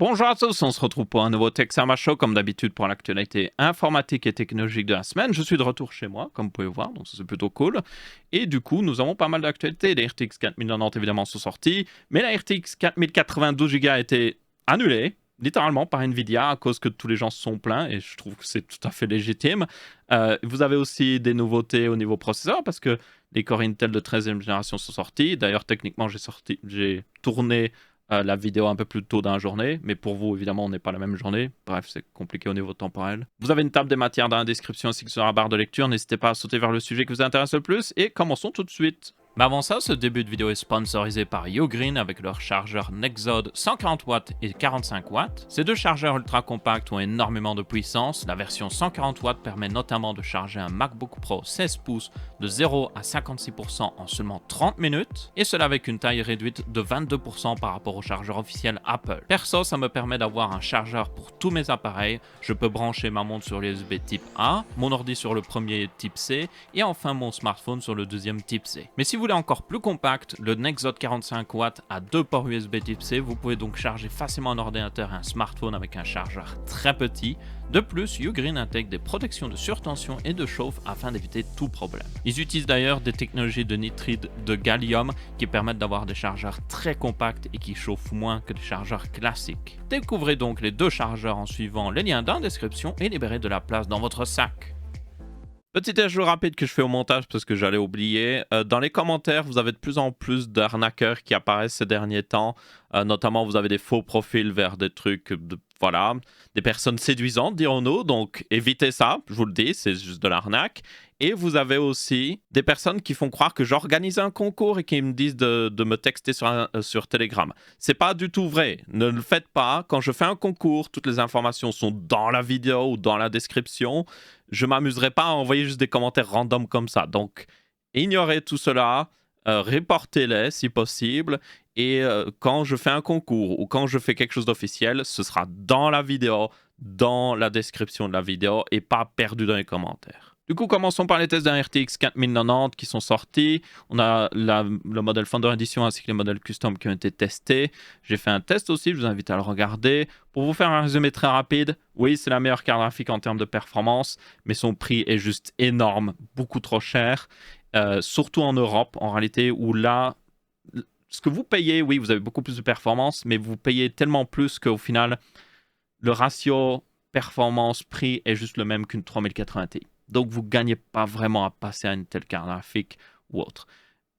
Bonjour à tous, on se retrouve pour un nouveau Texama Show comme d'habitude pour l'actualité informatique et technologique de la semaine. Je suis de retour chez moi, comme vous pouvez voir, donc c'est plutôt cool. Et du coup, nous avons pas mal d'actualités. Les RTX 4090 évidemment sont sortis, mais la RTX 4092 Go a été annulée, littéralement par Nvidia à cause que tous les gens se sont plaints et je trouve que c'est tout à fait légitime. Vous avez aussi des nouveautés au niveau processeur parce que les Core Intel de 13e génération sont sortis. D'ailleurs, techniquement, j'ai tourné la vidéo un peu plus tôt dans la journée, mais pour vous, évidemment, on n'est pas la même journée. Bref, c'est compliqué au niveau temporel. Vous avez une table des matières dans la description ainsi que sur la barre de lecture. N'hésitez pas à sauter vers le sujet qui vous intéresse le plus et commençons tout de suite. Mais avant ça, ce début de vidéo est sponsorisé par Ugreen avec leur chargeur Nexode 140W et 45W. Ces deux chargeurs ultra compacts ont énormément de puissance. La version 140W permet notamment de charger un MacBook Pro 16 pouces de 0 à 56% en seulement 30 minutes, et cela avec une taille réduite de 22% par rapport au chargeur officiel Apple. Perso, ça me permet d'avoir un chargeur pour tous mes appareils. Je peux brancher ma montre sur l'USB type A, mon ordi sur le premier type C, et enfin mon smartphone sur le deuxième type C. Mais si vous voulez encore plus compact, le Nexode 45W a deux ports USB type C. Vous pouvez donc charger facilement un ordinateur et un smartphone avec un chargeur très petit. De plus, Ugreen intègre des protections de surtension et de chauffe afin d'éviter tout problème. Ils utilisent d'ailleurs des technologies de nitride de gallium qui permettent d'avoir des chargeurs très compacts et qui chauffent moins que des chargeurs classiques. Découvrez donc les deux chargeurs en suivant les liens dans la description et libérez de la place dans votre sac. Petit ajout rapide que je fais au montage parce que j'allais oublier. Dans les commentaires, vous avez de plus en plus d'arnaqueurs qui apparaissent ces derniers temps. Notamment, vous avez des faux profils vers des trucs, voilà, des personnes séduisantes, dirons-nous. Donc, évitez ça, je vous le dis, c'est juste de l'arnaque. Et vous avez aussi des personnes qui font croire que j'organise un concours et qui me disent de me texter sur Telegram. C'est pas du tout vrai. Ne le faites pas. Quand je fais un concours, toutes les informations sont dans la vidéo ou dans la description. Je m'amuserai pas à envoyer juste des commentaires random comme ça. Donc, ignorez tout cela, reportez-les si possible. Et quand je fais un concours ou quand je fais quelque chose d'officiel, ce sera dans la vidéo, dans la description de la vidéo et pas perdu dans les commentaires. Du coup, commençons par les tests d'un RTX 4090 qui sont sortis. On a le modèle Founder Edition ainsi que les modèles custom qui ont été testés. J'ai fait un test aussi, je vous invite à le regarder. Pour vous faire un résumé très rapide, oui, c'est la meilleure carte graphique en termes de performance, mais son prix est juste énorme, beaucoup trop cher. Surtout en Europe, en réalité, où là, ce que vous payez, oui, vous avez beaucoup plus de performance, mais vous payez tellement plus qu'au final, le ratio performance-prix est juste le même qu'une 3080 Ti. Donc, vous ne gagnez pas vraiment à passer à une telle carte graphique ou autre.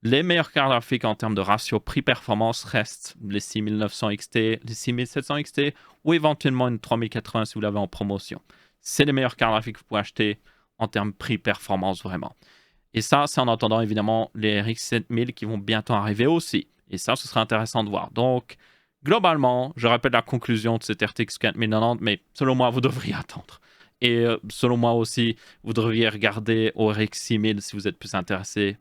Les meilleures cartes graphiques en termes de ratio prix-performance restent les 6900 XT, les 6700 XT ou éventuellement une 3080 si vous l'avez en promotion. C'est les meilleures cartes graphiques que vous pouvez acheter en termes prix-performance vraiment. Et ça, c'est en attendant évidemment les RX 7000 qui vont bientôt arriver aussi. Et ça, ce sera intéressant de voir. Donc, globalement, je répète la conclusion de cette RTX 4090, mais selon moi, vous devriez attendre. Et selon moi aussi, vous devriez regarder au RX 6000 si vous êtes plus intéressé.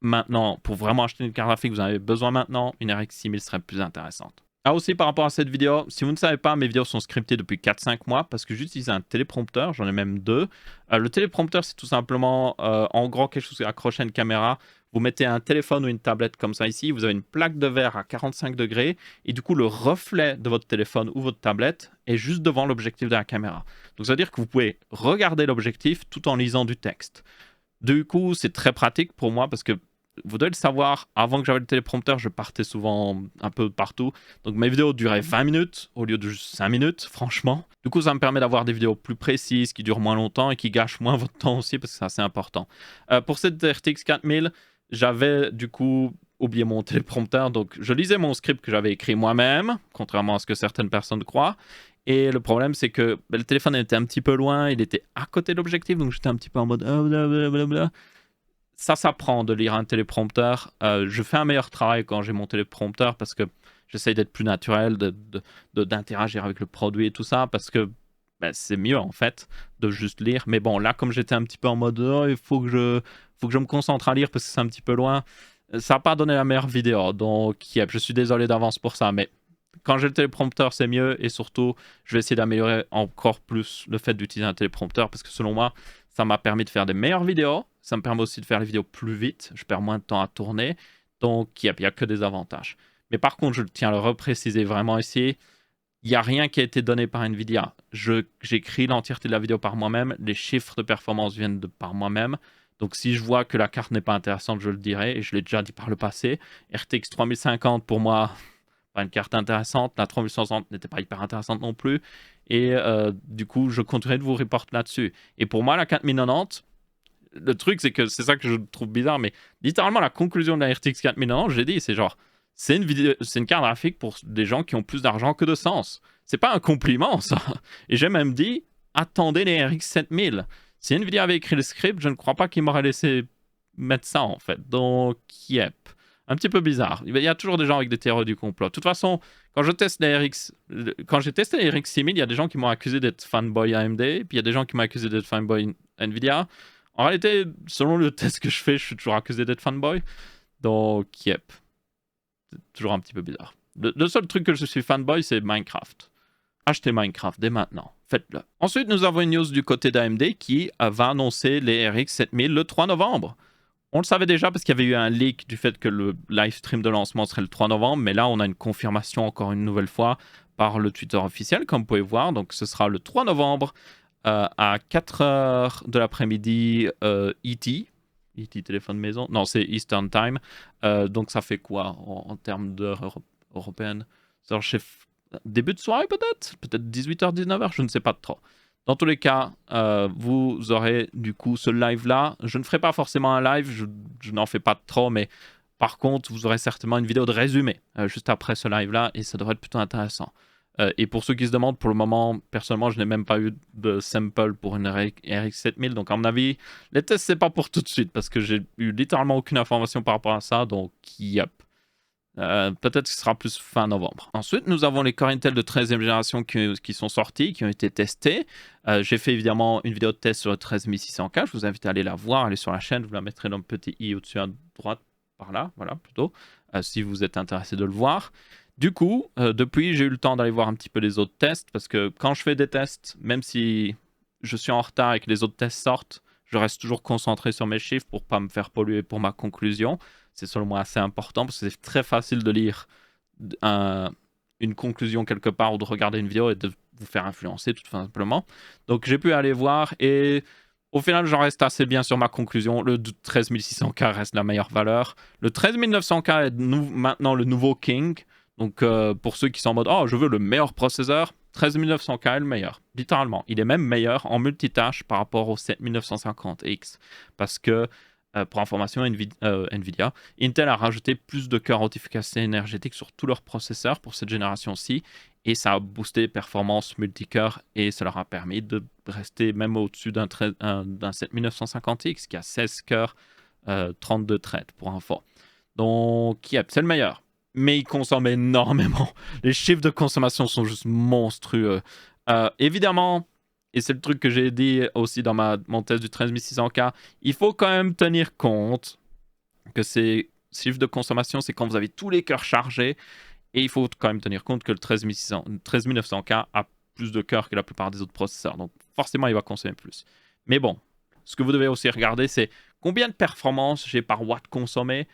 Maintenant, pour vraiment acheter une carte graphique, vous en avez besoin maintenant, une RX 6000 serait plus intéressante. Ah aussi, par rapport à cette vidéo, si vous ne savez pas, mes vidéos sont scriptées depuis 4-5 mois parce que j'utilise un téléprompteur, j'en ai même deux. Le téléprompteur, c'est tout simplement, en gros, quelque chose qui est accroché à une caméra. Vous mettez un téléphone ou une tablette comme ça ici, vous avez une plaque de verre à 45 degrés et du coup, le reflet de votre téléphone ou votre tablette est juste devant l'objectif de la caméra. Donc, ça veut dire que vous pouvez regarder l'objectif tout en lisant du texte. Du coup, c'est très pratique pour moi parce que vous devez le savoir, avant que j'avais le téléprompteur, je partais souvent un peu partout. Donc mes vidéos duraient 20 minutes au lieu de juste 5 minutes, franchement. Du coup, ça me permet d'avoir des vidéos plus précises, qui durent moins longtemps et qui gâchent moins votre temps aussi, parce que c'est assez important. Pour cette RTX 4000, j'avais du coup oublié mon téléprompteur, donc je lisais mon script que j'avais écrit moi-même, contrairement à ce que certaines personnes croient. Et le problème, c'est que le téléphone était un petit peu loin, il était à côté de l'objectif, donc j'étais un petit peu en mode blablabla. Ça s'apprend de lire un téléprompteur. Je fais un meilleur travail quand j'ai mon téléprompteur parce que j'essaye d'être plus naturel, d'interagir avec le produit et tout ça parce que c'est mieux en fait de juste lire. Mais bon, là, comme j'étais un petit peu en mode oh, il faut que je me concentre à lire parce que c'est un petit peu loin, ça n'a pas donné la meilleure vidéo. Donc, yep, je suis désolé d'avance pour ça. Mais quand j'ai le téléprompteur, c'est mieux. Et surtout, je vais essayer d'améliorer encore plus le fait d'utiliser un téléprompteur parce que selon moi, ça m'a permis de faire des meilleures vidéos. Ça me permet aussi de faire les vidéos plus vite. Je perds moins de temps à tourner. Donc, il n'y a que des avantages. Mais par contre, je tiens à le repréciser vraiment ici. il n'y a rien qui a été donné par NVIDIA. J'écris l'entièreté de la vidéo par moi-même. Les chiffres de performance viennent par moi-même. Donc, si je vois que la carte n'est pas intéressante, je le dirai. Et je l'ai déjà dit par le passé. RTX 3050, pour moi, pas une carte intéressante. La 3060 n'était pas hyper intéressante non plus. Et du coup, je continuerai de vous reporter là-dessus. Et pour moi, la 4090, le truc, c'est que c'est ça que je trouve bizarre. Mais littéralement, la conclusion de la RTX 4090, j'ai dit, c'est genre... C'est une carte graphique pour des gens qui ont plus d'argent que de sens. C'est pas un compliment, ça. Et j'ai même dit, attendez les RX 7000. Si Nvidia avait écrit le script, je ne crois pas qu'il m'aurait laissé mettre ça, en fait. Donc, yep. Un petit peu bizarre. Il y a toujours des gens avec des théories du complot. De toute façon, quand j'ai testé les RX 6000, il y a des gens qui m'ont accusé d'être fanboy AMD, puis il y a des gens qui m'ont accusé d'être fanboy Nvidia. En réalité, selon le test que je fais, je suis toujours accusé d'être fanboy. Donc, yep. Toujours un petit peu bizarre. Le seul truc que je suis fanboy, c'est Minecraft. Achetez Minecraft dès maintenant. Faites-le. Ensuite, nous avons une news du côté d'AMD qui va annoncer les RX 7000 le 3 novembre. On le savait déjà parce qu'il y avait eu un leak du fait que le live stream de lancement serait le 3 novembre, mais là, on a une confirmation encore une nouvelle fois par le Twitter officiel, comme vous pouvez voir. Donc, ce sera le 3 novembre à 4h de l'après-midi ET. ET téléphone maison. Non, c'est Eastern Time. Donc ça fait quoi en termes d'heure européenne? C'est début de soirée peut-être? Peut-être 18h, 19h? Je ne sais pas trop. Dans tous les cas, vous aurez du coup ce live-là. Je ne ferai pas forcément un live, je n'en fais pas trop, mais par contre, vous aurez certainement une vidéo de résumé juste après ce live-là, et ça devrait être plutôt intéressant. Et pour ceux qui se demandent, pour le moment, personnellement, je n'ai même pas eu de sample pour une RX 7000. Donc, à mon avis, les tests, c'est pas pour tout de suite parce que j'ai eu littéralement aucune information par rapport à ça. Donc, yep. Peut-être que ce sera plus fin novembre. Ensuite, nous avons les Core Intel de 13e génération qui sont sortis, qui ont été testés. J'ai fait évidemment une vidéo de test sur le 13600K. Je vous invite à aller la voir, aller sur la chaîne. Je vous la mettrai dans le petit i au-dessus à droite, par là, voilà, plutôt, si vous êtes intéressé de le voir. Du coup, depuis, j'ai eu le temps d'aller voir un petit peu les autres tests, parce que quand je fais des tests, même si je suis en retard et que les autres tests sortent, je reste toujours concentré sur mes chiffres pour ne pas me faire polluer pour ma conclusion. C'est selon moi assez important, parce que c'est très facile de lire une conclusion quelque part ou de regarder une vidéo et de vous faire influencer tout simplement. Donc j'ai pu aller voir et au final, j'en reste assez bien sur ma conclusion. Le 13600K reste la meilleure valeur. Le 13900K est maintenant le nouveau King. Donc, pour ceux qui sont en mode « Oh, je veux le meilleur processeur », 13900K est le meilleur. Littéralement. Il est même meilleur en multitâche par rapport au 7950X. Parce que, pour information, NVIDIA, Intel a rajouté plus de cœurs haute efficacité énergétique sur tous leurs processeurs pour cette génération-ci. Et ça a boosté les performances multicœurs et ça leur a permis de rester même au-dessus d'un 7950X qui a 16 cœurs, 32 threads pour info. Donc, yep, c'est le meilleur. Mais il consomme énormément. Les chiffres de consommation sont juste monstrueux. Évidemment, et c'est le truc que j'ai dit aussi dans mon test du 13600K, il faut quand même tenir compte que ces chiffres de consommation, c'est quand vous avez tous les cœurs chargés. Et il faut quand même tenir compte que le 13900K a plus de cœurs que la plupart des autres processeurs. Donc forcément, il va consommer plus. Mais bon, ce que vous devez aussi regarder, c'est combien de performance j'ai par watt consommé.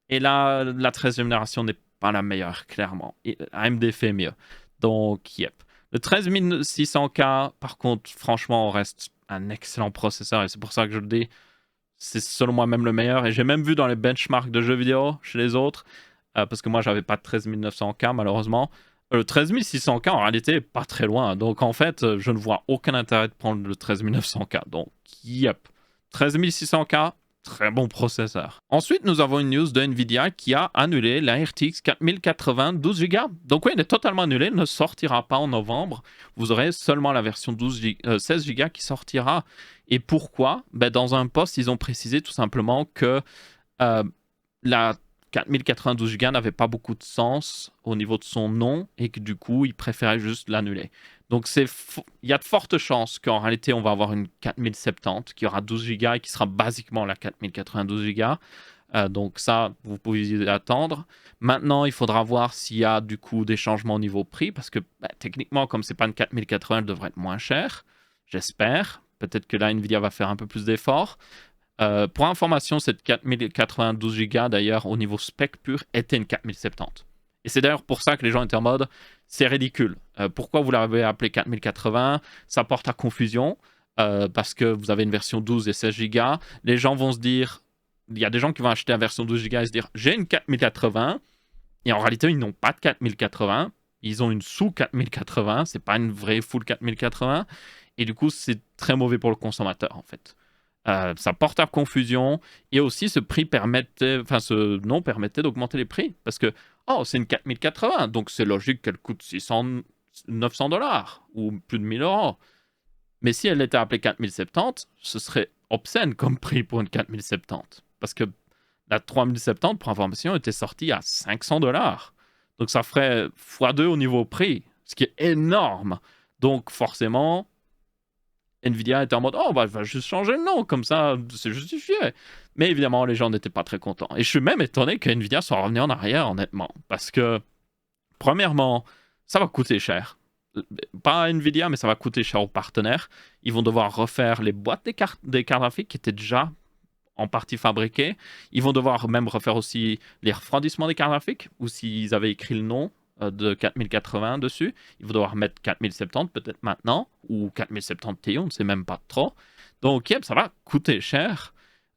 Et là, la 13e génération n'est pas la meilleure, clairement. Et AMD fait mieux. Donc, yep. Le 13600K, par contre, franchement, on reste un excellent processeur. Et c'est pour ça que je le dis. C'est selon moi même le meilleur. Et j'ai même vu dans les benchmarks de jeux vidéo chez les autres, parce que moi, j'avais pas de 13900K, malheureusement. Le 13600K, en réalité, est pas très loin. Donc, en fait, je ne vois aucun intérêt de prendre le 13900K. Donc, yep. 13600K, très bon processeur. Ensuite, nous avons une news de Nvidia qui a annulé la RTX 4080 12Go. Donc oui, elle est totalement annulée, elle ne sortira pas en novembre. Vous aurez seulement la version 16Go qui sortira. Et pourquoi? Dans un post, ils ont précisé tout simplement que la 4092 Go n'avait pas beaucoup de sens au niveau de son nom et que du coup, ils préféraient juste l'annuler. Donc, il y a de fortes chances qu'en réalité, on va avoir une 4070 qui aura 12 Go et qui sera basiquement la 4092 Go. Donc ça, vous pouvez y attendre. Maintenant, il faudra voir s'il y a du coup des changements au niveau prix parce que techniquement, comme c'est pas une 4080, elle devrait être moins chère. J'espère. Peut-être que là, Nvidia va faire un peu plus d'efforts. Pour information, cette 4092 Go, d'ailleurs, au niveau spec pur, était une 4070. Et c'est d'ailleurs pour ça que les gens étaient en mode, c'est ridicule. Pourquoi vous l'avez appelé 4080? Ça porte à confusion, parce que vous avez une version 12 et 16 Go. Les gens vont se dire, il y a des gens qui vont acheter la version 12 Go et se dire, j'ai une 4080, et en réalité, ils n'ont pas de 4080, ils ont une sous 4080, c'est pas une vraie full 4080, et du coup, c'est très mauvais pour le consommateur, en fait. Ça porte à confusion, et aussi ce prix permettait, enfin ce nom permettait d'augmenter les prix, parce que, oh, c'est une 4080, donc c'est logique qu'elle coûte 600, 900 dollars, ou plus de 1000 euros. Mais si elle était appelée 4070, ce serait obscène comme prix pour une 4070, parce que la 3070, pour information, était sortie à 500 dollars. Donc ça ferait x2 au niveau prix, ce qui est énorme. Donc forcément, Nvidia était en mode, oh, bah, va juste changer le nom, comme ça, c'est justifié. Mais évidemment, les gens n'étaient pas très contents. Et je suis même étonné que Nvidia soit revenu en arrière, honnêtement. Parce que, premièrement, ça va coûter cher. Pas à Nvidia, mais ça va coûter cher aux partenaires. Ils vont devoir refaire les boîtes des cartes graphiques qui étaient déjà en partie fabriquées. Ils vont devoir même refaire aussi les refroidissements des cartes graphiques, ou s'ils avaient écrit le nom de 4080 dessus, ils vont devoir mettre 4070 peut-être maintenant, ou 4070 Ti, on ne sait même pas trop. Donc, yep, ça va coûter cher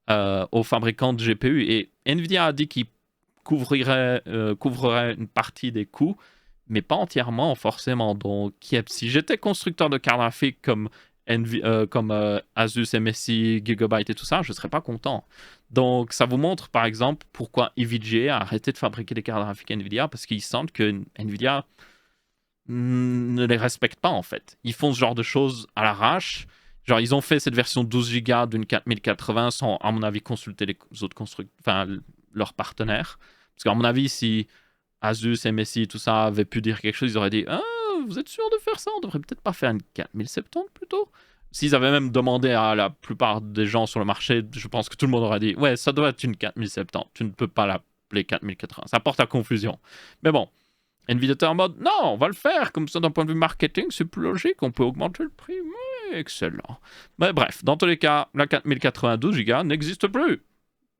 aux fabricants de GPU. Et Nvidia a dit qu'il couvrirait une partie des coûts, mais pas entièrement forcément. Donc, yep, si j'étais constructeur de cartes graphiques comme Asus, MSI, Gigabyte et tout ça, je ne serais pas content. Donc, ça vous montre, par exemple, pourquoi EVGA a arrêté de fabriquer des cartes graphiques NVIDIA, parce qu'ils sentent que NVIDIA ne les respecte pas, en fait. Ils font ce genre de choses à l'arrache. Genre, ils ont fait cette version 12 Go d'une 4080 sans, à mon avis, consulter les autres enfin, leurs partenaires. Parce qu'à mon avis, si Asus, MSI, tout ça avaient pu dire quelque chose, ils auraient dit « Ah, vous êtes sûr de faire ça? On devrait peut-être pas faire une 4070 plutôt ?» S'ils avaient même demandé à la plupart des gens sur le marché, je pense que tout le monde aurait dit « Ouais, ça doit être une 4070, tu ne peux pas l'appeler 4080. » Ça porte à confusion. Mais bon, Nvidia était en mode « Non, on va le faire, comme ça d'un point de vue marketing, c'est plus logique, on peut augmenter le prix. » Excellent. Mais bref, dans tous les cas, la 4092 Go n'existe plus.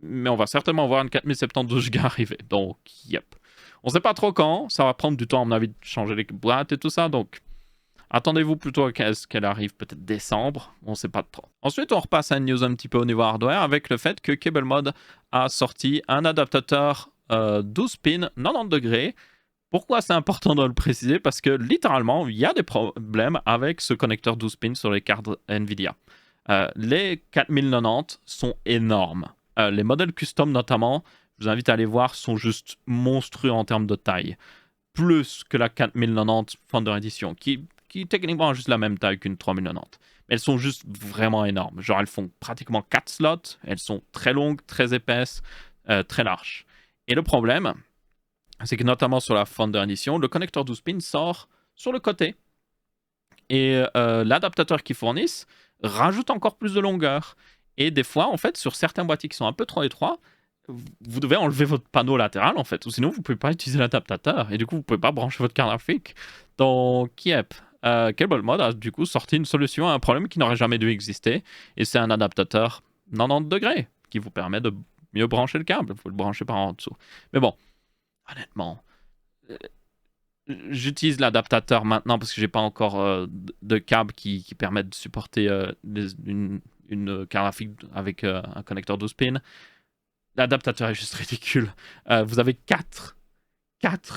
Mais on va certainement voir une 4072 Go arriver. Donc, yep. On sait pas trop quand, ça va prendre du temps à mon avis de changer les boîtes et tout ça, donc attendez-vous plutôt à ce qu'elle arrive peut-être décembre, on sait pas trop. Ensuite, on repasse à une news un petit peu au niveau hardware avec le fait que CableMod a sorti un adaptateur 12 pins 90 degrés. Pourquoi c'est important de le préciser? Parce que littéralement, il y a des problèmes avec ce connecteur 12 pins sur les cartes Nvidia. Les 4090 sont énormes. Les modèles custom notamment, je vous invite à aller voir, sont juste monstrueux en termes de taille. Plus que la 4090 Founder Edition, qui techniquement a juste la même taille qu'une 3090. Mais elles sont juste vraiment énormes. Genre, elles font pratiquement 4 slots, elles sont très longues, très épaisses, très larges. Et le problème, c'est que notamment sur la Founder Edition, le connecteur 12 pins sort sur le côté. Et l'adaptateur qu'ils fournissent rajoute encore plus de longueur. Et des fois, en fait, sur certains boîtiers qui sont un peu trop étroits, vous devez enlever votre panneau latéral, en fait. Ou sinon, vous ne pouvez pas utiliser l'adaptateur. Et du coup, vous ne pouvez pas brancher votre carte graphique. Donc, yep. CableMod a du coup sorti une solution à un problème qui n'aurait jamais dû exister. Et c'est un adaptateur 90 degrés qui vous permet de mieux brancher le câble. Vous le branchez par en dessous. Mais bon, honnêtement, j'utilise l'adaptateur maintenant parce que j'ai pas encore de câble qui permettent de supporter une carte graphique avec un connecteur 12 pins. L'adaptateur est juste ridicule. Vous avez 4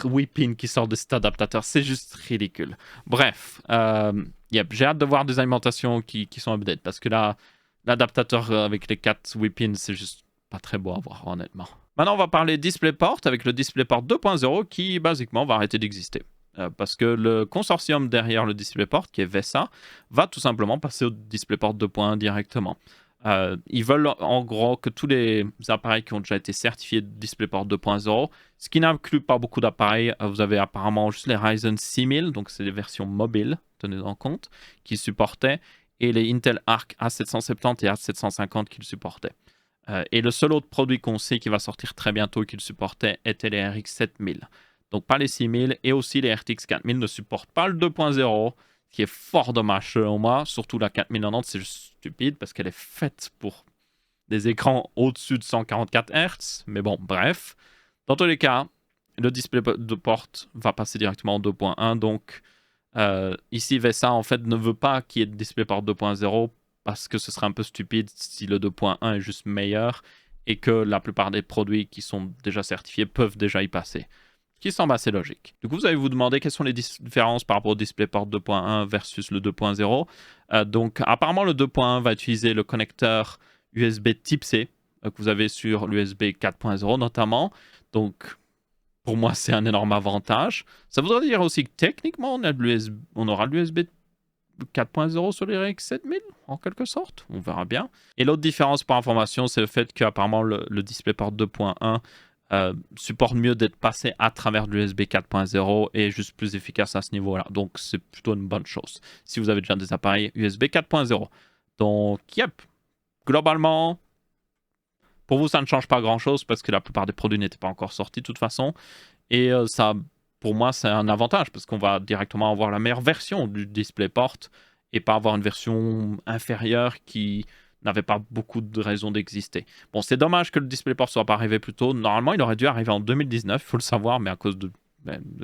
8 pins qui sortent de cet adaptateur. C'est juste ridicule. Bref, j'ai hâte de voir des alimentations qui sont update parce que là, l'adaptateur avec les 4 8 pins, c'est juste pas très beau à voir, honnêtement. Maintenant, on va parler DisplayPort avec le DisplayPort 2.0 qui, basiquement, va arrêter d'exister. Parce que le consortium derrière le DisplayPort, qui est VESA, va tout simplement passer au DisplayPort 2.1 directement. Ils veulent en gros que tous les appareils qui ont déjà été certifiés de DisplayPort 2.0, ce qui n'inclut pas beaucoup d'appareils, vous avez apparemment juste les Ryzen 6000, donc c'est les versions mobiles, tenez-en compte, qui supportaient, et les Intel Arc A770 et A750 qui le supportaient. Et le seul autre produit qu'on sait qui va sortir très bientôt et qui le supportait était les RX 7000. Donc pas les 6000, et aussi les RTX 4000 ne supportent pas le 2.0, qui est fort dommage selon moi. Surtout la 4090, c'est juste stupide parce qu'elle est faite pour des écrans au-dessus de 144 Hz. Mais bon, bref. Dans tous les cas, Le DisplayPort va passer directement en 2.1. Donc, ici, VESA, en fait, ne veut pas qu'il y ait de DisplayPort 2.0 parce que ce serait un peu stupide si le 2.1 est juste meilleur et que la plupart des produits qui sont déjà certifiés peuvent déjà y passer. Ce qui semble assez logique. Du coup, vous allez vous demander quelles sont les différences par rapport au DisplayPort 2.1 versus le 2.0. Donc, apparemment, le 2.1 va utiliser le connecteur USB Type C que vous avez sur l'USB 4.0 notamment. Donc, pour moi, c'est un énorme avantage. Ça voudrait dire aussi que techniquement, on aura l'USB 4.0 sur les RX 7000, en quelque sorte. On verra bien. Et l'autre différence par information, c'est le fait qu'apparemment, le DisplayPort 2.1 supporte mieux d'être passé à travers l'USB 4.0 et est juste plus efficace à ce niveau-là. Donc, c'est plutôt une bonne chose si vous avez déjà des appareils USB 4.0. Donc, yep. Globalement, pour vous, ça ne change pas grand-chose parce que la plupart des produits n'étaient pas encore sortis de toute façon. Et ça, pour moi, c'est un avantage parce qu'on va directement avoir la meilleure version du DisplayPort et pas avoir une version inférieure qui n'avait pas beaucoup de raisons d'exister. Bon, c'est dommage que le DisplayPort soit pas arrivé plus tôt. Normalement, il aurait dû arriver en 2019, il faut le savoir, mais à cause de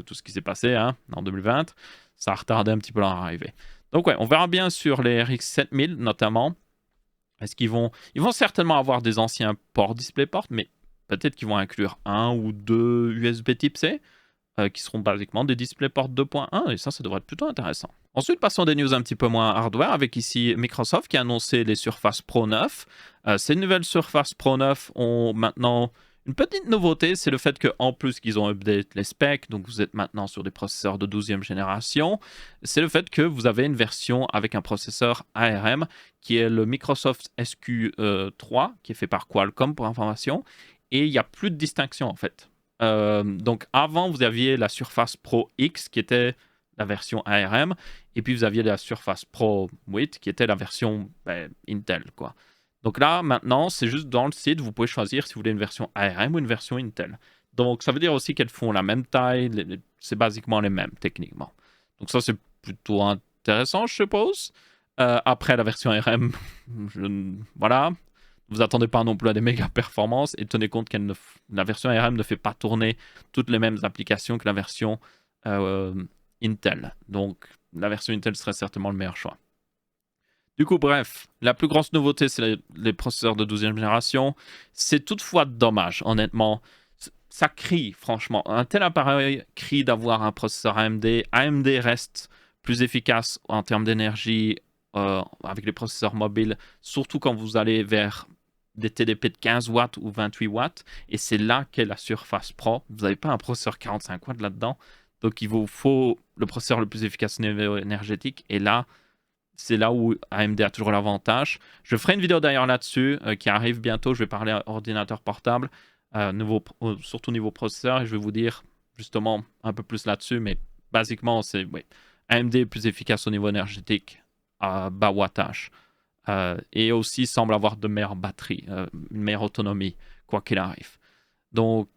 tout ce qui s'est passé en 2020, ça a retardé un petit peu leur arrivée. Donc ouais, on verra bien sur les RX 7000 notamment. Est-ce qu'ils vont... Ils vont certainement avoir des anciens ports DisplayPort, mais peut-être qu'ils vont inclure un ou deux USB Type C qui seront basiquement des DisplayPort 2.1 et ça devrait être plutôt intéressant. Ensuite, passons des news un petit peu moins hardware avec ici Microsoft qui a annoncé les Surface Pro 9. Ces nouvelles Surface Pro 9 ont maintenant une petite nouveauté, c'est le fait qu'en plus qu'ils ont update les specs, donc vous êtes maintenant sur des processeurs de 12e génération, c'est le fait que vous avez une version avec un processeur ARM qui est le Microsoft SQ3 qui est fait par Qualcomm pour information et il n'y a plus de distinction en fait. Donc avant, vous aviez la Surface Pro X qui était la version ARM, et puis vous aviez la Surface Pro 8 qui était la version Intel, quoi. Donc là, maintenant, c'est juste dans le site, vous pouvez choisir si vous voulez une version ARM ou une version Intel. Donc ça veut dire aussi qu'elles font la même taille, c'est basiquement les mêmes techniquement. Donc ça, c'est plutôt intéressant, je suppose. Après, la version ARM, voilà, vous attendez pas non plus à des méga performances et tenez compte que la version ARM ne fait pas tourner toutes les mêmes applications que la version Intel. Donc la version Intel serait certainement le meilleur choix. Du coup, bref, la plus grosse nouveauté, c'est les processeurs de 12e génération. C'est toutefois dommage, honnêtement. Ça crie, franchement. Un tel appareil crie d'avoir un processeur AMD. AMD reste plus efficace en termes d'énergie avec les processeurs mobiles, surtout quand vous allez vers des TDP de 15 watts ou 28 watts. Et c'est là qu'est la Surface Pro. Vous n'avez pas un processeur 45 watts là-dedans. Donc, il vous faut le processeur le plus efficace au niveau énergétique. Et là, c'est là où AMD a toujours l'avantage. Je ferai une vidéo d'ailleurs là-dessus qui arrive bientôt. Je vais parler à ordinateur portable, surtout niveau processeur. Et je vais vous dire justement un peu plus là-dessus. Mais basiquement, c'est AMD est plus efficace au niveau énergétique à bas wattage. Et aussi semble avoir de meilleures batteries, une meilleure autonomie, quoi qu'il arrive. Donc,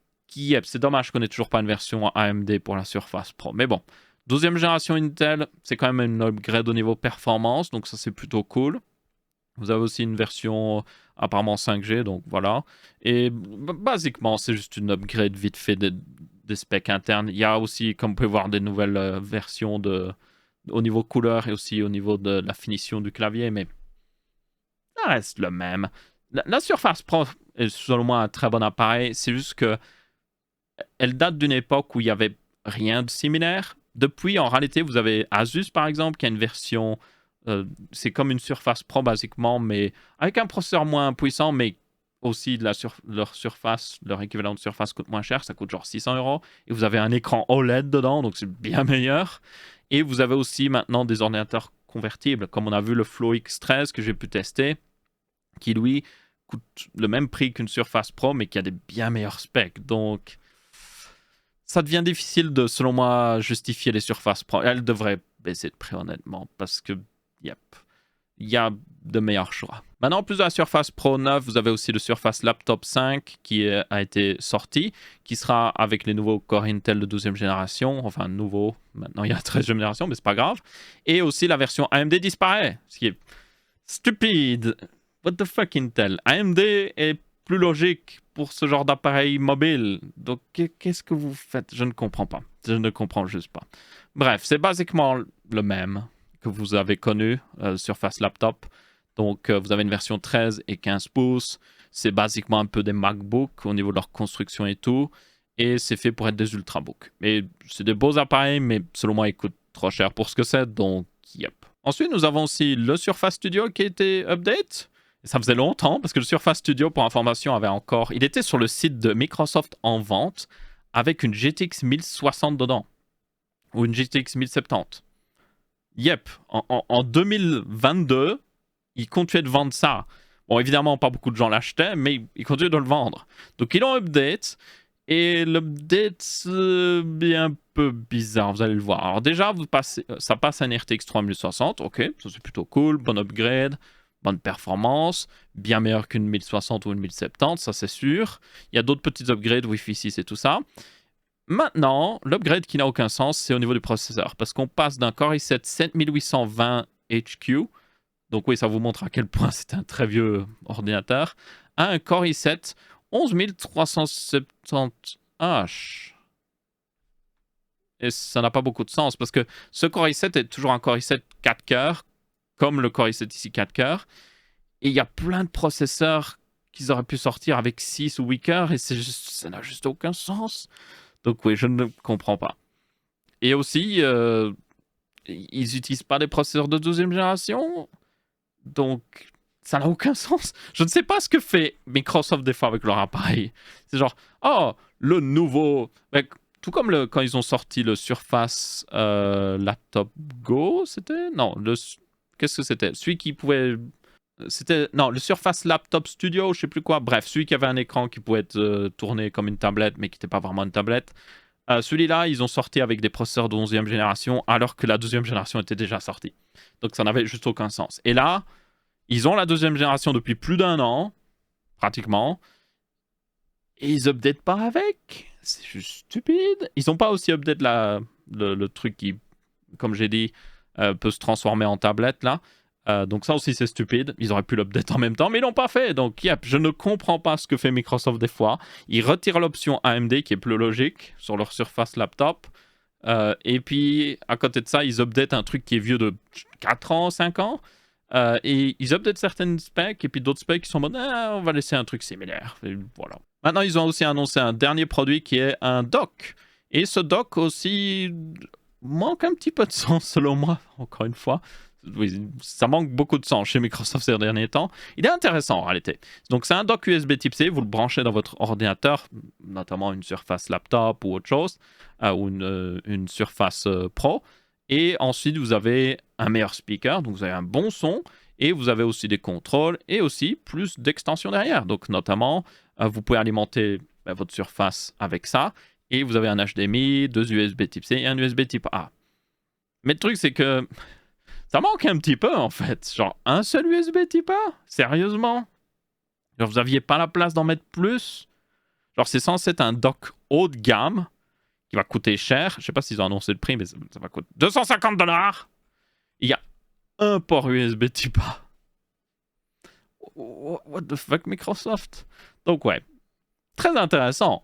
c'est dommage qu'on n'ait toujours pas une version AMD pour la Surface Pro. Mais bon, 12e génération Intel, c'est quand même une upgrade au niveau performance, donc ça c'est plutôt cool. Vous avez aussi une version apparemment 5G, donc voilà. Et basiquement, c'est juste une upgrade vite fait des specs internes. Il y a aussi, comme vous pouvez voir, des nouvelles versions au niveau couleur et aussi au niveau de la finition du clavier, mais ça reste le même. La Surface Pro est selon moi un très bon appareil, c'est juste que elle date d'une époque où il n'y avait rien de similaire. Depuis, en réalité, vous avez Asus, par exemple, qui a une version... c'est comme une Surface Pro, basiquement, mais avec un processeur moins puissant, mais aussi leur Surface, leur équivalent de Surface coûte moins cher. Ça coûte genre 600 €. Et vous avez un écran OLED dedans, donc c'est bien meilleur. Et vous avez aussi maintenant des ordinateurs convertibles, comme on a vu le Flow X13 que j'ai pu tester, qui, lui, coûte le même prix qu'une Surface Pro, mais qui a des bien meilleurs specs. Donc... ça devient difficile de, selon moi, justifier les Surface Pro. Elle devrait baisser de prix, honnêtement, parce que, il y a de meilleurs choix. Maintenant, en plus de la Surface Pro 9, vous avez aussi le Surface Laptop 5 qui a été sorti, qui sera avec les nouveaux Core Intel de 12e génération. Enfin, nouveau, maintenant il y a 13e génération, mais c'est pas grave. Et aussi la version AMD disparaît, ce qui est stupide. What the fuck, Intel? AMD est plus logique pour ce genre d'appareil mobile. Donc, qu'est-ce que vous faites? Je ne comprends pas. Je ne comprends juste pas. Bref, c'est basiquement le même que vous avez connu, Surface Laptop. Donc, vous avez une version 13 et 15 pouces. C'est basiquement un peu des MacBooks au niveau de leur construction et tout. Et c'est fait pour être des Ultrabooks. Et c'est des beaux appareils, mais selon moi, ils coûtent trop cher pour ce que c'est. Donc, yep. Ensuite, nous avons aussi le Surface Studio qui a été update. Et ça faisait longtemps parce que le Surface Studio, pour information, avait encore... Il était sur le site de Microsoft en vente avec une GTX 1060 dedans. Ou une GTX 1070. Yep. En 2022, ils continuaient de vendre ça. Bon, évidemment, pas beaucoup de gens l'achetaient, mais ils continuaient de le vendre. Donc, ils l'ont update. Et l'update est un peu bizarre, vous allez le voir. Alors déjà, ça passe à une RTX 3060, ok, ça c'est plutôt cool, bon upgrade, bonne performance, bien meilleur qu'une 1060 ou une 1070, ça c'est sûr. Il y a d'autres petits upgrades, Wi-Fi 6 et tout ça. Maintenant, l'upgrade qui n'a aucun sens, c'est au niveau du processeur, parce qu'on passe d'un Core i7 7820 HQ, donc oui, ça vous montre à quel point c'est un très vieux ordinateur, à un Core i7 11370H. Et ça n'a pas beaucoup de sens parce que ce Core i7 est toujours un Core i7 4 cœurs, comme le Core i7 ici 4 cœurs. Et il y a plein de processeurs qu'ils auraient pu sortir avec 6 ou 8 cœurs et ça n'a juste aucun sens. Donc oui, je ne comprends pas. Et aussi, ils n'utilisent pas des processeurs de 12e génération. Donc, ça n'a aucun sens. Je ne sais pas ce que fait Microsoft des fois avec leur appareil. C'est genre, oh, le nouveau... Tout comme quand ils ont sorti le Surface Laptop Go, c'était... Non, qu'est-ce que c'était? Celui qui pouvait... C'était... Non, le Surface Laptop Studio, je sais plus quoi. Bref, celui qui avait un écran qui pouvait être tourné comme une tablette, mais qui n'était pas vraiment une tablette. Celui-là, ils ont sorti avec des processeurs de 11e génération, alors que la 12e génération était déjà sortie. Donc ça n'avait juste aucun sens. Et là... Ils ont la 2e génération depuis plus d'1 an, pratiquement, et ils updatent pas avec. C'est juste stupide. Ils n'ont pas aussi update le truc qui, comme j'ai dit, peut se transformer en tablette, là. Donc ça aussi, c'est stupide. Ils auraient pu l'update en même temps, mais ils l'ont pas fait. Donc, yep, je ne comprends pas ce que fait Microsoft des fois. Ils retirent l'option AMD, qui est plus logique, sur leur Surface Laptop. Et puis, à côté de ça, ils updatent un truc qui est vieux de 4 ans, 5 ans. Et ils updatent certaines specs et puis d'autres specs qui sont en mode on va laisser un truc similaire. Et voilà. Maintenant, ils ont aussi annoncé un dernier produit qui est un dock. Et ce dock aussi manque un petit peu de sens selon moi, encore une fois. Oui, ça manque beaucoup de sens chez Microsoft ces derniers temps. Il est intéressant en réalité. Donc c'est un dock USB type C, vous le branchez dans votre ordinateur, notamment une Surface Laptop ou autre chose, ou une Surface Pro. Et ensuite, vous avez un meilleur speaker, donc vous avez un bon son, et vous avez aussi des contrôles, et aussi plus d'extensions derrière. Donc notamment, vous pouvez alimenter votre Surface avec ça, et vous avez un HDMI, 2 USB type C et un USB type A. Mais le truc, c'est que ça manque un petit peu, en fait. Genre, un seul USB type A? Sérieusement? Genre, vous n'aviez pas la place d'en mettre plus? Genre, c'est censé être un dock haut de gamme, qui va coûter cher. Je sais pas s'ils ont annoncé le prix, mais ça va coûter $250. Il y a un port USB type A. What the fuck, Microsoft? Donc ouais, très intéressant,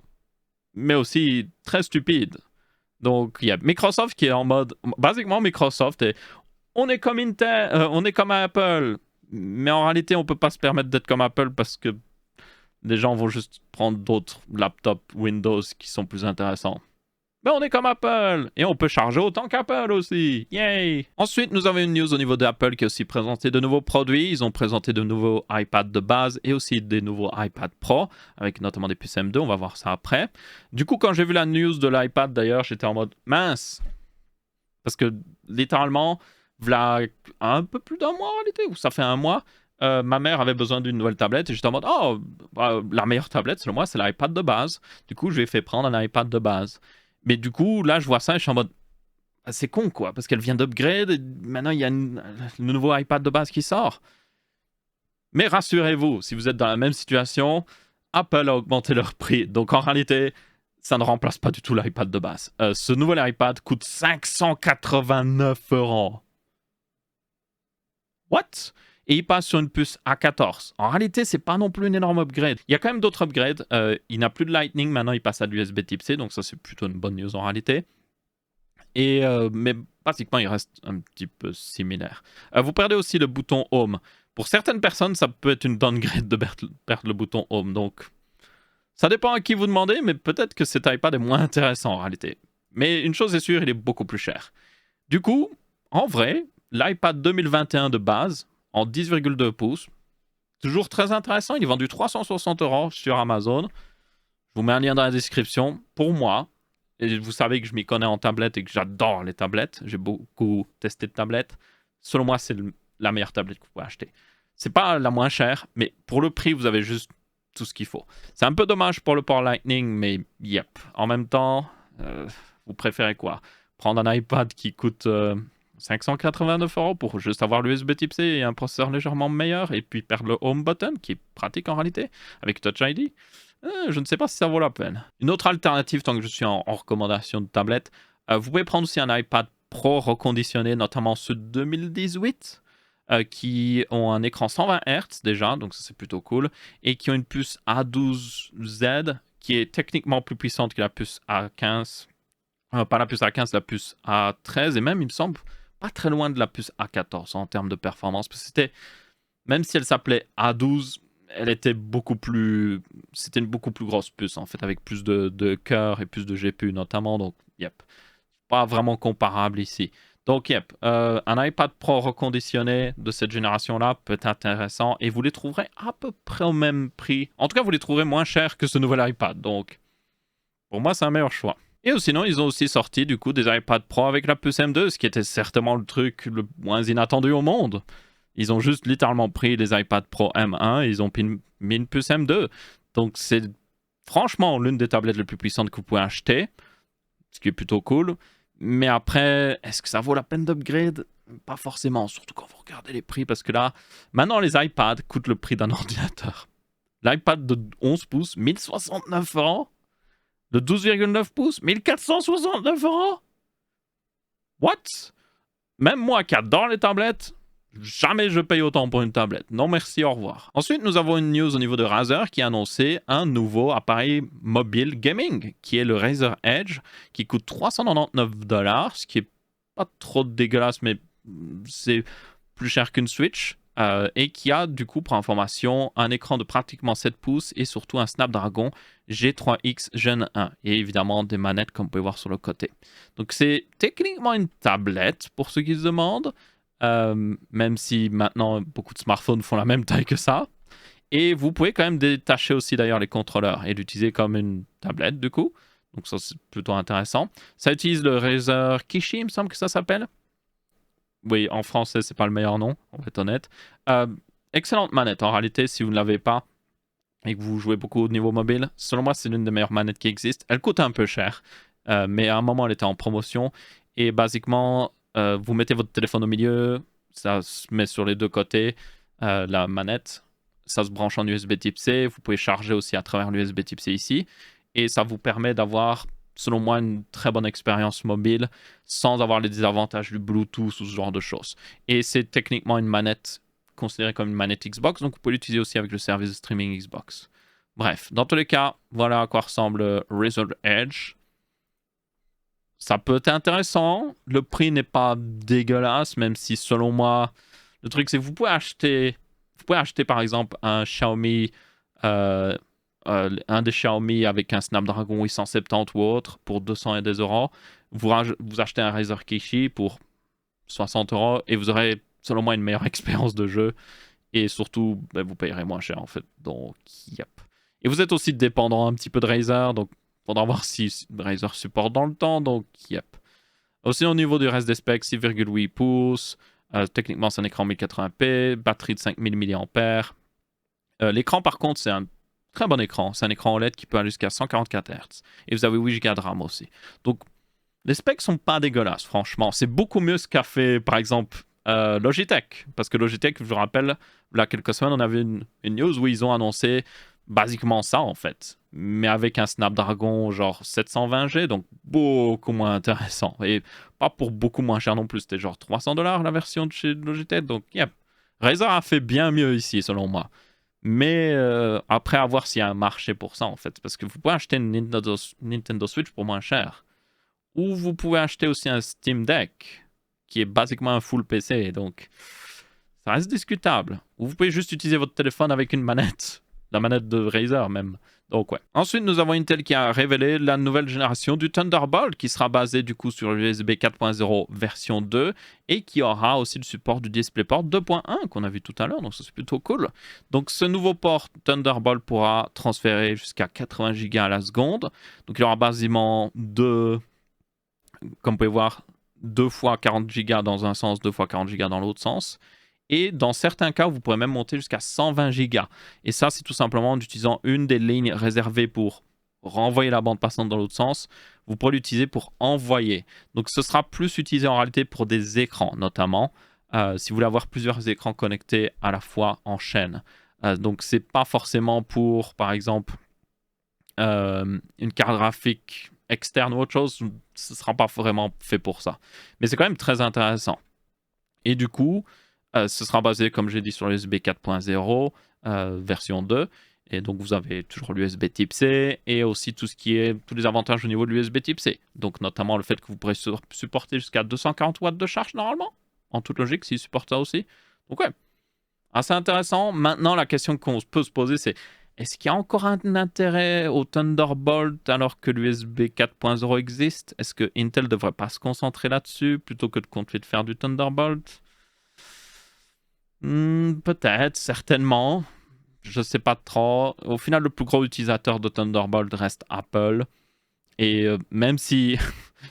mais aussi très stupide. Donc il y a Microsoft qui est en mode... Basiquement, Microsoft est... On est comme Intel, on est comme Apple, mais en réalité, on peut pas se permettre d'être comme Apple parce que les gens vont juste prendre d'autres laptops Windows qui sont plus intéressants. Mais on est comme Apple et on peut charger autant qu'Apple aussi. Yay! Ensuite, nous avons une news au niveau d'Apple qui a aussi présenté de nouveaux produits. Ils ont présenté de nouveaux iPads de base et aussi des nouveaux iPad Pro avec notamment des puces M2. On va voir ça après. Du coup, quand j'ai vu la news de l'iPad d'ailleurs, j'étais en mode mince. Parce que littéralement, voilà un peu plus d'un mois en réalité, ou ça fait un mois, ma mère avait besoin d'une nouvelle tablette et j'étais en mode la meilleure tablette selon moi c'est l'iPad de base. Du coup, je lui ai fait prendre un iPad de base. Mais du coup, là, je vois ça et je suis en mode... C'est con, quoi, parce qu'elle vient d'upgrade et maintenant, il y a le nouveau iPad de base qui sort. Mais rassurez-vous, si vous êtes dans la même situation, Apple a augmenté leur prix. Donc, en réalité, ça ne remplace pas du tout l'iPad de base. Ce nouvel iPad coûte 589 €. What? et il passe sur une puce A14. En réalité, c'est pas non plus une énorme upgrade. Il y a quand même d'autres upgrades. Il n'a plus de Lightning, maintenant il passe à l'USB Type C, donc ça c'est plutôt une bonne news en réalité. Mais pratiquement, il reste un petit peu similaire. Vous perdez aussi le bouton Home. Pour certaines personnes, ça peut être une downgrade de perdre le bouton Home. Donc, ça dépend à qui vous demandez, mais peut-être que cet iPad est moins intéressant en réalité. Mais une chose est sûre, il est beaucoup plus cher. Du coup, en vrai, l'iPad 2021 de base, en 10,2 pouces, toujours très intéressant. Il est vendu 360 € sur Amazon. Je vous mets un lien dans la description. Pour moi, et vous savez que je m'y connais en tablette et que j'adore les tablettes. J'ai beaucoup testé de tablettes. Selon moi, c'est la meilleure tablette que vous pouvez acheter. C'est pas la moins chère, mais pour le prix, vous avez juste tout ce qu'il faut. C'est un peu dommage pour le port Lightning, mais yep. En même temps, vous préférez quoi? Prendre un iPad qui coûte 589 € pour juste avoir l'USB Type C et un processeur légèrement meilleur, et puis perdre le Home Button, qui est pratique en réalité, avec Touch ID? Je ne sais pas si ça vaut la peine. Une autre alternative, tant que je suis en recommandation de tablette, vous pouvez prendre aussi un iPad Pro reconditionné, notamment ceux de 2018, qui ont un écran 120 Hz déjà, donc ça c'est plutôt cool, et qui ont une puce A12Z, qui est techniquement plus puissante que la puce A15. Pas la puce A15, la puce A13, et même, il me semble, pas très loin de la puce A14 en termes de performance, parce que c'était, même si elle s'appelait A12, elle était beaucoup plus... C'était une beaucoup plus grosse puce, en fait, avec plus de cœur et plus de GPU, notamment. Donc, yep. Pas vraiment comparable ici. Donc, yep. Un iPad Pro reconditionné de cette génération-là peut être intéressant. Et vous les trouverez à peu près au même prix. En tout cas, vous les trouverez moins chers que ce nouvel iPad. Donc, pour moi, c'est un meilleur choix. Et sinon, ils ont aussi sorti, du coup, des iPad Pro avec la puce M2, ce qui était certainement le truc le moins inattendu au monde. Ils ont juste littéralement pris les iPad Pro M1 et ils ont mis une puce M2. Donc c'est franchement l'une des tablettes les plus puissantes que vous pouvez acheter, ce qui est plutôt cool. Mais après, est-ce que ça vaut la peine d'upgrade? Pas forcément, surtout quand vous regardez les prix, parce que là, maintenant les iPads coûtent le prix d'un ordinateur. L'iPad de 11 pouces, 1069 €. Le 12,9 pouces, 1469 €. What? Même moi qui adore les tablettes, jamais je paye autant pour une tablette. Non merci, au revoir. Ensuite, nous avons une news au niveau de Razer qui a annoncé un nouveau appareil mobile gaming, qui est le Razer Edge, qui coûte 399 $, ce qui est pas trop dégueulasse, mais c'est plus cher qu'une Switch. Et qui a du coup, pour information, un écran de pratiquement 7 pouces et surtout un Snapdragon G3X Gen 1. Et évidemment des manettes comme vous pouvez voir sur le côté. Donc c'est techniquement une tablette pour ceux qui se demandent. Même si maintenant beaucoup de smartphones font la même taille que ça. Et vous pouvez quand même détacher aussi d'ailleurs les contrôleurs et l'utiliser comme une tablette du coup. Donc ça c'est plutôt intéressant. Ça utilise le Razer Kishi, il me semble que ça s'appelle. Oui, en français c'est pas le meilleur nom, on va être honnête. Excellente manette en réalité si vous ne l'avez pas et que vous jouez beaucoup au niveau mobile. Selon moi c'est l'une des meilleures manettes qui existent. Elle coûte un peu cher, mais à un moment elle était en promotion. Et basiquement... vous mettez votre téléphone au milieu, ça se met sur les deux côtés, la manette, ça se branche en USB Type C, vous pouvez charger aussi à travers l'USB Type C ici, et ça vous permet d'avoir, selon moi, une très bonne expérience mobile sans avoir les désavantages du Bluetooth ou ce genre de choses. Et c'est techniquement une manette considérée comme une manette Xbox, donc vous pouvez l'utiliser aussi avec le service de streaming Xbox. Bref, dans tous les cas, voilà à quoi ressemble Razer Edge. Ça peut être intéressant. Le prix n'est pas dégueulasse, même si selon moi, le truc c'est que vous pouvez acheter par exemple un Xiaomi, un des Xiaomi avec un Snapdragon 870 ou autre pour 200 et des euros. Vous achetez un Razer Kishi pour 60 € et vous aurez selon moi une meilleure expérience de jeu et surtout vous payerez moins cher en fait. Donc yep. Et vous êtes aussi dépendant un petit peu de Razer, donc faudra voir si Razer supporte dans le temps, donc yep. Aussi au niveau du reste des specs, 6,8 pouces, techniquement c'est un écran 1080p, batterie de 5000 mAh. L'écran par contre c'est un très bon écran, c'est un écran OLED qui peut aller jusqu'à 144 Hz. Et vous avez 8 Go de RAM aussi. Donc les specs sont pas dégueulasses franchement, c'est beaucoup mieux ce qu'a fait par exemple Logitech. Parce que Logitech, je vous rappelle, il y a quelques semaines on avait une news où ils ont annoncé basiquement ça en fait, mais avec un Snapdragon genre 720G, donc beaucoup moins intéressant et pas pour beaucoup moins cher non plus, c'était genre 300 $ la version de chez Logitech, donc yep, Razer a fait bien mieux ici, selon moi. Mais après, à voir s'il y a un marché pour ça, en fait. Parce que vous pouvez acheter une Nintendo Switch pour moins cher. Ou vous pouvez acheter aussi un Steam Deck, qui est basiquement un full PC. Donc, ça reste discutable. Ou vous pouvez juste utiliser votre téléphone avec une manette. La manette de Razer, même. Donc, ouais. Ensuite, nous avons Intel qui a révélé la nouvelle génération du Thunderbolt, qui sera basée du coup sur l'USB 4.0 version 2 et qui aura aussi le support du DisplayPort 2.1 qu'on a vu tout à l'heure. Donc, ça, c'est plutôt cool. Donc, ce nouveau port Thunderbolt pourra transférer jusqu'à 80 Go à la seconde. Donc, il y aura basiquement comme vous pouvez voir, 2 fois 40 Go dans un sens, 2 fois 40 Go dans l'autre sens. Et dans certains cas, vous pourrez même monter jusqu'à 120 Go. Et ça, c'est tout simplement en utilisant une des lignes réservées pour renvoyer la bande passante dans l'autre sens. Vous pourrez l'utiliser pour envoyer. Donc, ce sera plus utilisé en réalité pour des écrans, notamment, si vous voulez avoir plusieurs écrans connectés à la fois en chaîne. Donc, c'est pas forcément pour, par exemple, une carte graphique externe ou autre chose. Ce ne sera pas vraiment fait pour ça. Mais c'est quand même très intéressant. Et du coup, ce sera basé, comme j'ai dit, sur l'USB 4.0 version 2. Et donc, vous avez toujours l'USB type C et aussi tous les avantages au niveau de l'USB type C. Donc, notamment le fait que vous pourrez supporter jusqu'à 240 watts de charge normalement. En toute logique, s'il supporte ça aussi. Donc, ouais, assez intéressant. Maintenant, la question qu'on peut se poser, c'est est-ce qu'il y a encore un intérêt au Thunderbolt alors que l'USB 4.0 existe? Est-ce que Intel ne devrait pas se concentrer là-dessus plutôt que de continuer de faire du Thunderbolt? Peut-être, certainement. Je ne sais pas trop. Au final, le plus gros utilisateur de Thunderbolt reste Apple. Et même si,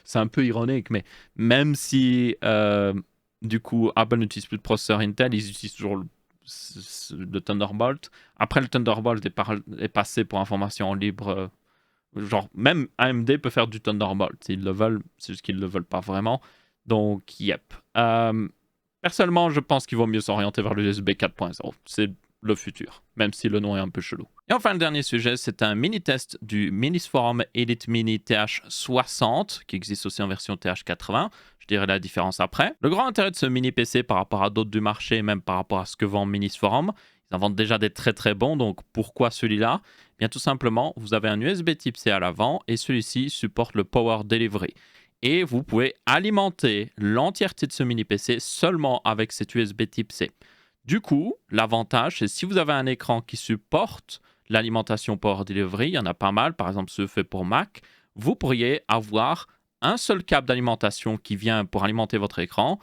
c'est un peu ironique, mais même si du coup Apple n'utilise plus de processeur Intel, ils utilisent toujours le Thunderbolt. Après, le Thunderbolt est passé pour information libre. Genre, même AMD peut faire du Thunderbolt s'ils le veulent, c'est juste qu'ils ne le veulent pas vraiment. Donc, yep. Personnellement, je pense qu'il vaut mieux s'orienter vers l'USB 4.0. C'est le futur, même si le nom est un peu chelou. Et enfin, le dernier sujet, c'est un mini-test du Minisforum Elite Mini TH60, qui existe aussi en version TH80. Je dirai la différence après. Le grand intérêt de ce mini-PC par rapport à d'autres du marché, même par rapport à ce que vend Minisforum, ils en vendent déjà des très très bons, donc pourquoi celui-là? Bien tout simplement, vous avez un USB type C à l'avant, et celui-ci supporte le Power Delivery. Et vous pouvez alimenter l'entièreté de ce mini-PC seulement avec cet USB type C. Du coup, l'avantage, c'est si vous avez un écran qui supporte l'alimentation Power Delivery, il y en a pas mal, par exemple ceux faits pour Mac, vous pourriez avoir un seul câble d'alimentation qui vient pour alimenter votre écran,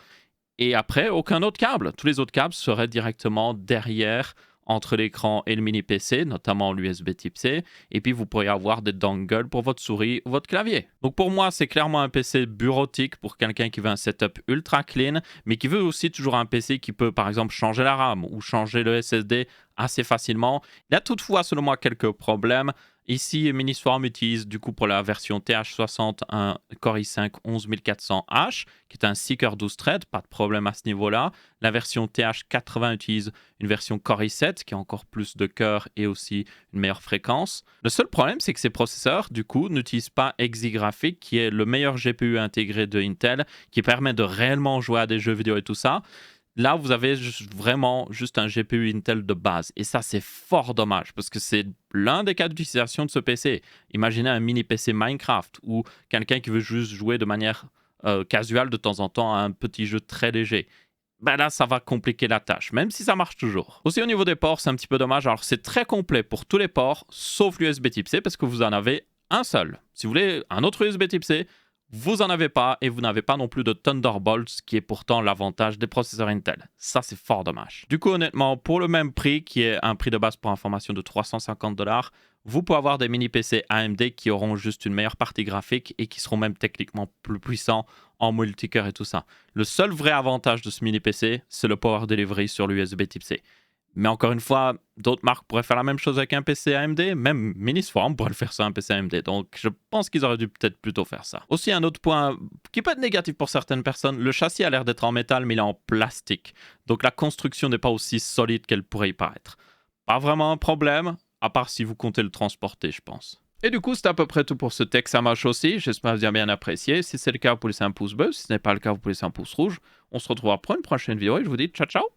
et après, aucun autre câble. Tous les autres câbles seraient directement derrière, entre l'écran et le mini-PC, notamment l'USB type C, et puis vous pourriez avoir des dongles pour votre souris ou votre clavier. Donc pour moi, c'est clairement un PC bureautique pour quelqu'un qui veut un setup ultra clean, mais qui veut aussi toujours un PC qui peut par exemple changer la RAM ou changer le SSD assez facilement. Il y a toutefois, selon moi, quelques problèmes. Ici, Minisforum utilise du coup pour la version TH60 un Core i5 11400H qui est un Seeker 12 threads, pas de problème à ce niveau-là. La version TH80 utilise une version Core i7 qui a encore plus de cœur et aussi une meilleure fréquence. Le seul problème, c'est que ces processeurs du coup n'utilisent pas Exygraphics qui est le meilleur GPU intégré de Intel qui permet de réellement jouer à des jeux vidéo et tout ça. Là, vous avez vraiment juste un GPU Intel de base. Et ça, c'est fort dommage parce que c'est l'un des cas d'utilisation de ce PC. Imaginez un mini PC Minecraft ou quelqu'un qui veut juste jouer de manière casual de temps en temps à un petit jeu très léger. Ben là, ça va compliquer la tâche, même si ça marche toujours. Aussi, au niveau des ports, c'est un petit peu dommage. Alors, c'est très complet pour tous les ports, sauf l'USB type C, parce que vous en avez un seul. Si vous voulez un autre USB type C, vous n'en avez pas et vous n'avez pas non plus de Thunderbolt, ce qui est pourtant l'avantage des processeurs Intel. Ça, c'est fort dommage. Du coup, honnêtement, pour le même prix, qui est un prix de base pour information de 350$, vous pouvez avoir des mini PC AMD qui auront juste une meilleure partie graphique et qui seront même techniquement plus puissants en multicœur et tout ça. Le seul vrai avantage de ce mini PC, c'est le Power Delivery sur l'USB type C. Mais encore une fois, d'autres marques pourraient faire la même chose avec un PC AMD. Même Minisforum pourrait le faire sur un PC AMD. Donc, je pense qu'ils auraient dû peut-être plutôt faire ça. Aussi, un autre point qui peut être négatif pour certaines personnes, le châssis a l'air d'être en métal, mais il est en plastique. Donc, la construction n'est pas aussi solide qu'elle pourrait y paraître. Pas vraiment un problème, à part si vous comptez le transporter, je pense. Et du coup, c'est à peu près tout pour ce tech, ça marche aussi. J'espère que vous avez bien apprécié. Si c'est le cas, vous pouvez laisser un pouce bleu. Si ce n'est pas le cas, vous pouvez laisser un pouce rouge. On se retrouvera pour une prochaine vidéo et je vous dis ciao ciao.